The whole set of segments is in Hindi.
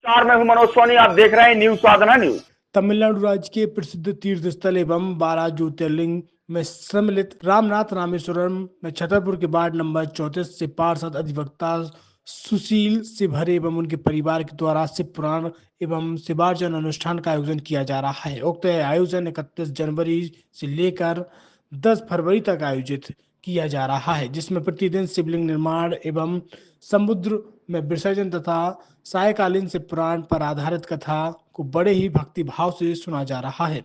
मैं हूं मनोज सोनी। आप देख रहे हैं न्यूज साधना न्यूज। तमिलनाडु राज्य के प्रसिद्ध तीर्थ स्थल एवं 12 ज्योतिर्लिंग में सम्मिलित रामनाथ रामेश्वरम में छतरपुर के वार्ड नंबर 34 से पार्षद अधिवक्ता सुशील शिवहरे एवं उनके परिवार के द्वारा शिव पुराण एवं शिवार्चन अनुष्ठान का आयोजन किया जा रहा है। उक्त आयोजन 31 जनवरी से लेकर 10 फरवरी तक आयोजित किया जा रहा है, जिसमें प्रतिदिन शिवलिंग निर्माण एवं समुद्र में विसर्जन तथा सायकालीन शिव पुराण पर आधारित कथा को बड़े ही भक्ति भाव से सुना जा रहा है।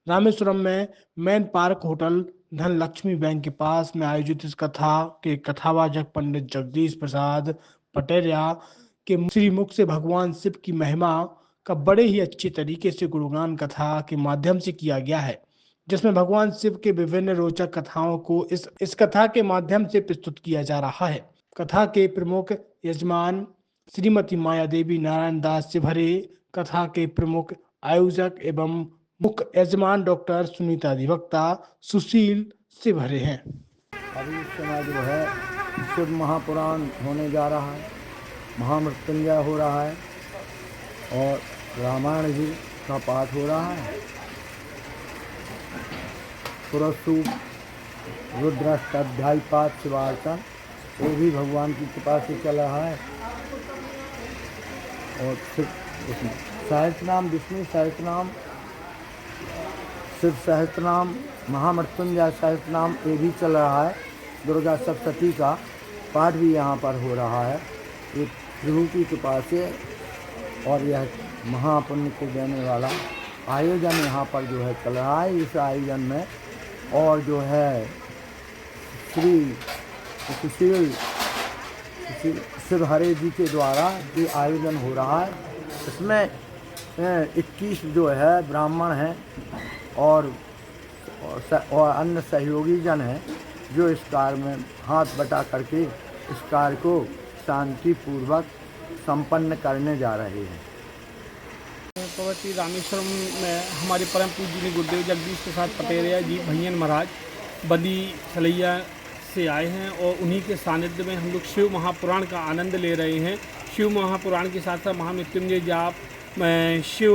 रामेश्वरम में man park hotel Dhanlaxmi bank के पास में आयोजित इस कथा के कथावाचक पंडित जगदीश प्रसाद पटेरिया के श्री मुख से भगवान शिव की महिमा का बड़े ही अच्छे तरीके से गुणगान कथा के माध्यम से किया गया है, जिसमें भगवान शिव के विभिन्न रोचक कथाओं को इस कथा के माध्यम से प्रस्तुत किया जा रहा है। कथा के प्रमुख यजमान श्रीमती माया देवी नारायण दास शिवहरे, कथा के प्रमुख आयोजक एवं मुख्य यजमान डॉक्टर सुनीता अधिवक्ता सुशील शिवहरे हैं। अभी इस समय जो है शिव महापुराण होने जा रहा है, महामृत्युंजय हो रहा है और रामायण जी का पाठ हो रहा है। पुरसूप रुद्राष्टाध्यायी पाठ शिवार्चन वो भी भगवान की कृपा से चल रहा है। और शिव सहस्त्रनाम, विष्णु सहस्त्रनाम, शिव सहस्त्रनाम, महामृत्युंजय सहस्त्रनाम ये भी चल रहा है। दुर्गा सप्तशती का पाठ भी यहाँ पर हो रहा है। ये प्रभु की कृपा से और यह महापुण्य को देने वाला आयोजन यहाँ पर जो है चल रहा है। इस आयोजन में और जो है श्री सुशील शिवहरे जी के द्वारा ये आयोजन हो रहा है। इसमें 21 जो है ब्राह्मण हैं और अन्य सहयोगी जन हैं जो इस कार्य में हाथ बटा करके इस कार्य को शांतिपूर्वक संपन्न करने जा रहे हैं। भगवती रामेश्वरम में हमारे परम पूज्य गुरुदेव जगदीश प्रसाद पटेरिया जी भैयन महाराज बदी सलैया से आए हैं और उन्हीं के सानिध्य में हम लोग शिव महापुराण का आनंद ले रहे हैं। शिव महापुराण के साथ साथ महामृत्युंजय जाप, शिव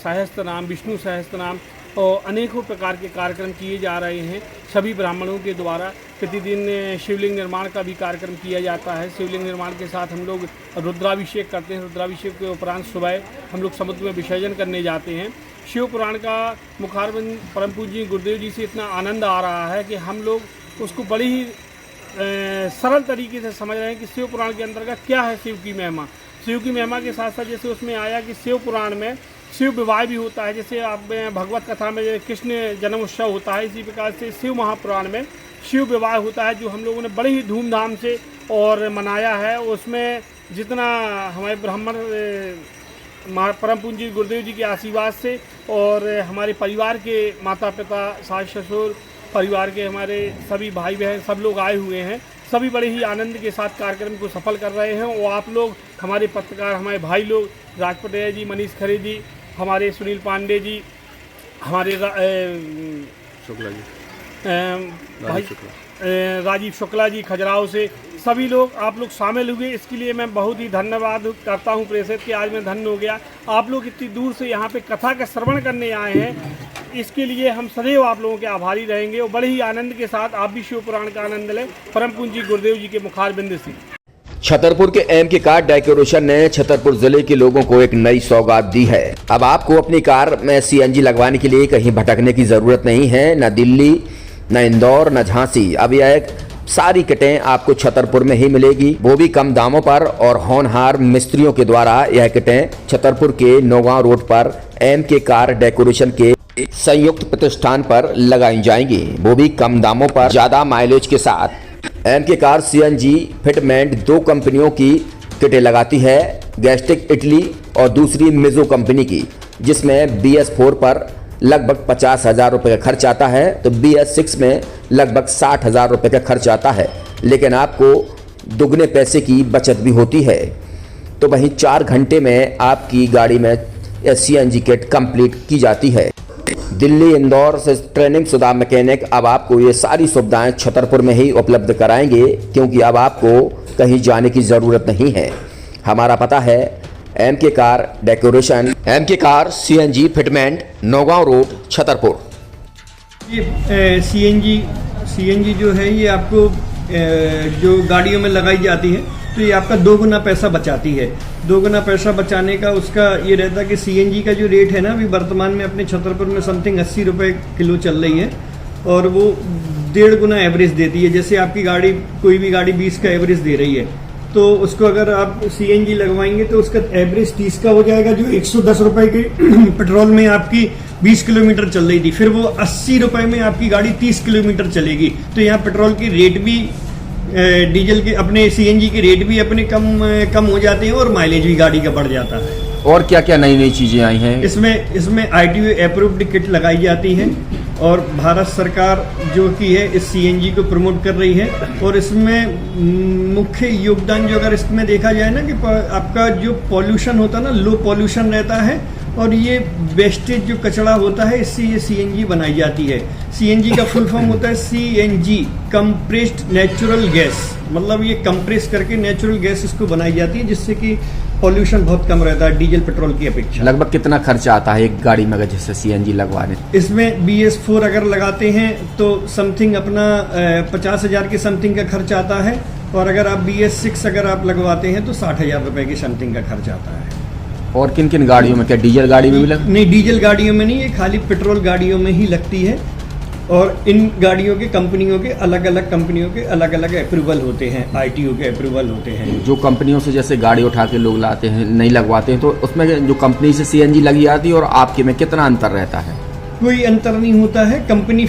सहस्त्रनाम, विष्णु सहस्त्रनाम और अनेकों प्रकार के कार्यक्रम किए जा रहे हैं। सभी ब्राह्मणों के द्वारा प्रतिदिन शिवलिंग निर्माण का भी कार्यक्रम किया जाता है। शिवलिंग निर्माण के साथ हम लोग रुद्राभिषेक करते हैं। रुद्राभिषेक के उपरांत सुबह हम लोग समुद्र में विसर्जन करने जाते हैं। शिव पुराण का मुखारबिंद परम पूज्य गुरुदेव जी से इतना आनंद आ रहा है कि हम लोग उसको बड़ी ही सरल तरीके से समझ रहे हैं कि शिव पुराण के अंतर्गत क्या है शिव की महिमा। शिव की महिमा के साथ साथ जैसे उसमें आया कि शिव पुराण में शिव विवाह भी होता है। जैसे आप भगवत कथा में कृष्ण जन्म उत्सव होता है, इसी प्रकार से शिव महापुराण में शिव विवाह होता है, जो हम लोगों ने बड़े ही धूमधाम से और मनाया है। उसमें जितना हमारे ब्राह्मण परम पूज्य गुरुदेव जी के आशीर्वाद से और हमारे परिवार के माता पिता, सास ससुर, परिवार के हमारे सभी भाई बहन सब लोग आए हुए हैं। सभी बड़े ही आनंद के साथ कार्यक्रम को सफल कर रहे हैं। और आप लोग हमारे पत्रकार, हमारे भाई लोग राज पटेल जी, मनीष खरे जी, हमारे सुनील पांडे जी, हमारे शुक्ला जी, भाई राजीव शुक्ला जी खजुराहो से, सभी लोग आप लोग शामिल हुए। इसके लिए मैं बहुत ही धन्यवाद करता हूं प्रेषित कि आज मैं धन्य हो गया। आप लोग इतनी दूर से यहाँ पे कथा का श्रवण करने आए हैं, इसके लिए हम सदैव आप लोगों के आभारी रहेंगे। और बड़े ही आनंद के साथ आप भी शिव पुराण का आनंद लें परम पूज्य गुरुदेव जी के मुखारबिंद से। छतरपुर के एमके कार डेकोरेशन ने छतरपुर जिले के लोगों को एक नई सौगात दी है। अब आपको अपनी कार में सीएनजी लगवाने के लिए कहीं भटकने की जरूरत नहीं है, न दिल्ली, न इंदौर, न झांसी। अब यह एक सारी किटें आपको छतरपुर में ही मिलेगी, वो भी कम दामों पर। और होनहार मिस्त्रियों के द्वारा यह किटें छतरपुर के नौगांव रोड पर एमके कार डेकोरेशन के संयुक्त प्रतिष्ठान पर लगाई जाएंगी, वो भी कम दामों पर, ज्यादा माइलेज के साथ। एमके कार सीएनजी फिटमेंट 2 कंपनियों की किटें लगाती है, गैस्ट्रिक इटली और दूसरी मिजो कंपनी की, जिसमें BS4 पर लगभग 50,000 रुपये का खर्च आता है, तो BS6 में लगभग 60,000 रुपये का खर्च आता है। लेकिन आपको दुगने पैसे की बचत भी होती है। तो वहीं 4 घंटे में आपकी गाड़ी में सीएनजी किट कंप्लीट की जाती है। दिल्ली, इंदौर से ट्रेनिंग शुदा मैकेनिक अब आपको ये सारी सुविधाएं छतरपुर में ही उपलब्ध कराएंगे, क्योंकि अब आपको कहीं जाने की ज़रूरत नहीं है। हमारा पता है MK car decoration, MK car CNG fitment, Naugaon road, Chhatarpur. ये सीएनजी जो है ये आपको जो गाड़ियों में लगाई जाती है तो ये आपका 2 गुना पैसा बचाती है। 2 गुना पैसा बचाने का उसका ये रहता है कि सीएनजी का जो रेट है ना अभी वर्तमान में अपने छतरपुर में समथिंग 80 रुपये किलो चल रही है और वो 1.5 गुना एवरेज देती है। जैसे आपकी गाड़ी कोई भी गाड़ी 20 का एवरेज दे रही है तो उसको अगर आप सीएनजी लगवाएंगे तो उसका एवरेज 30 का हो जाएगा, जो 110 रुपये के पेट्रोल में आपकी 20 किलोमीटर चल रही थी, फिर वो 80 रुपये में आपकी गाड़ी 30 किलोमीटर चलेगी। तो यहाँ पेट्रोल की रेट भी डीजल के अपने सीएनजी के रेट भी अपने कम हो जाते हैं और माइलेज भी गाड़ी का बढ़ जाता है। और क्या क्या नई नई चीजें आई हैं? इसमें ITO अप्रूव्ड किट लगाई जाती है और भारत सरकार जो कि है इस सीएनजी को प्रमोट कर रही है और इसमें मुख्य योगदान जो अगर इसमें देखा जाए ना कि आपका जो पॉल्यूशन होता है ना लो पॉल्यूशन रहता है और ये वेस्टेज जो कचरा होता है इससे ये सीएनजी बनाई जाती है। सीएनजी का फुल फॉर्म होता है CNG कंप्रेस्ड नेचुरल गैस, मतलब ये कंप्रेस करके नेचुरल गैस इसको बनाई जाती है जिससे कि पॉल्यूशन बहुत कम रहता है डीजल पेट्रोल की अपेक्षा। लगभग कितना खर्चा आता है एक गाड़ी में अगर जैसे CNG लगवाने? इसमें BS4 अगर लगाते हैं तो समथिंग अपना 50,000 के समथिंग का खर्च आता है और अगर आप BS6 अगर आप लगवाते हैं तो 60,000 रुपये की समथिंग का खर्च आता है। और किन किन गाड़ियों में, क्या डीजल गाड़ी में भी नहीं, डीजल गाड़ियों में नहीं, ये खाली पेट्रोल गाड़ियों में ही लगती है और इन गाड़ियों के कंपनियों के अलग अलग अप्रूवल होते हैं, ITO के अप्रूवल होते हैं। जो कंपनियों से जैसे गाड़ी उठा के लोग लाते हैं नहीं लगवाते हैं तो उसमें जो कंपनी से CNG लगी आती है और आपके में कितना अंतर रहता है? कोई अंतर नहीं होता है। कंपनी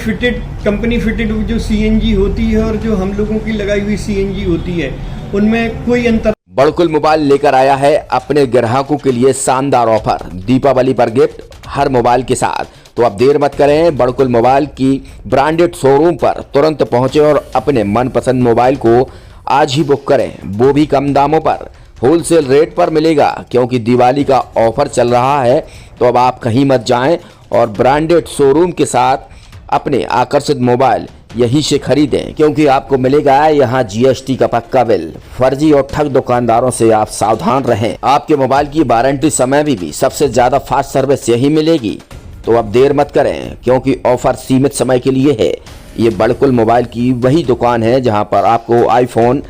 फिटेड जो CNG होती है और जो हम लोगों की लगाई हुई CNG होती है उनमें कोई अंतर। बड़कुल मोबाइल लेकर आया है अपने ग्राहकों के लिए शानदार ऑफर, दीपावली पर गिफ्ट हर मोबाइल के साथ। तो अब देर मत करें, बड़कुल मोबाइल की ब्रांडेड शोरूम पर तुरंत पहुंचे और अपने मनपसंद मोबाइल को आज ही बुक करें, वो भी कम दामों पर, होलसेल रेट पर मिलेगा क्योंकि दिवाली का ऑफर चल रहा है। तो अब आप कहीं मत जाएं और ब्रांडेड शोरूम के साथ अपने आकर्षित मोबाइल यहीं से खरीदें क्योंकि आपको मिलेगा यहाँ GST का पक्का बिल। फर्जी और ठग दुकानदारों से आप सावधान रहें। आपके मोबाइल की वारंटी समय में भी सबसे ज्यादा फास्ट सर्विस यही मिलेगी। तो अब देर मत करें क्योंकि ऑफर सीमित समय के लिए है। ये बड़कुल मोबाइल की वही दुकान है जहां पर आपको iPhone,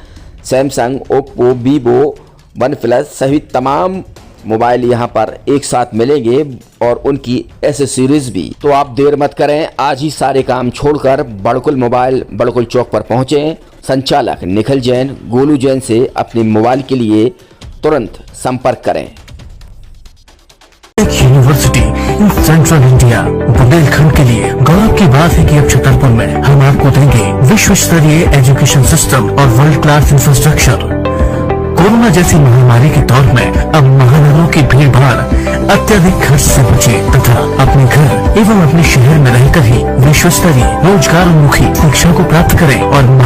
Samsung, Oppo, Vivo, OnePlus सहित तमाम मोबाइल यहां पर एक साथ मिलेंगे और उनकी एसेसरीज भी। तो आप देर मत करें, आज ही सारे काम छोड़कर बड़कुल मोबाइल बड़कुल चौक पर पहुंचें। संचालक निखिल जैन, गोलू जैन से अपने मोबाइल के लिए तुरंत संपर्क करें। University in central India Bundelkhand के लिए गौरव की बात है कि अब छतरपुर में हम आपको देंगे विश्व स्तरीय एजुकेशन सिस्टम और वर्ल्ड क्लास इंफ्रास्ट्रक्चर। कोरोना जैसी महामारी के दौर में अब महानगरों की भीड़ भाड़ अत्यधिक खर्च से बचे तथा अपने घर एवं अपने शहर में रहकर ही विश्व स्तरीय रोजगार उन्मुखी शिक्षा को प्राप्त करें और